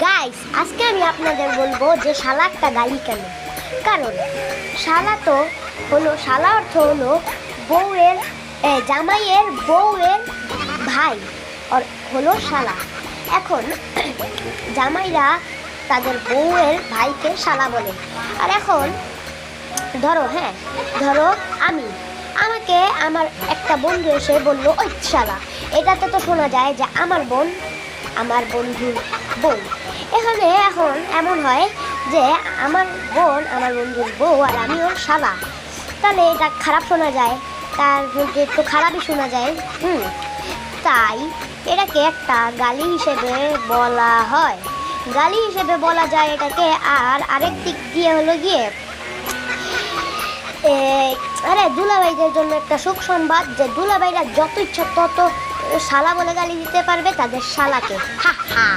Guys, আজকে আমি আপনাদের বলবো যে শালা একটা গালি কেন। কারণ শালা তো হলো, শালা অর্থ হলো বউয়ের জামাইয়ের বউয়ের ভাই হলো শালা। এখন জামাইরা তাদের বউয়ের ভাইকে শালা বলে। আর এখন ধরো আমাকে আমার একটা বন্ধু এসে বললো, ওই শালা। এটাতে তো শোনা যায় যে আমার বোন আমার বন্ধুর বউ। এখন এমন হয় যে আমার বোন আমার বন্ধুর বউ আর আমি ওর শালা, তাহলে এটা খারাপ শোনা যায়, তার মধ্যে একটু খারাপই শোনা যায়। তাই এটাকে একটা গালি হিসেবে বলা হয়, গালি হিসেবে বলা যায় এটাকে। আর আরেক দিক দিয়ে হলো গিয়ে দুলাভাইদের জন্য একটা সুখ সংবাদ, যে দুলাভাইরা যত ইচ্ছা তত শালা বলে গালি দিতে পারবে তাদের শালাকে। হা হা।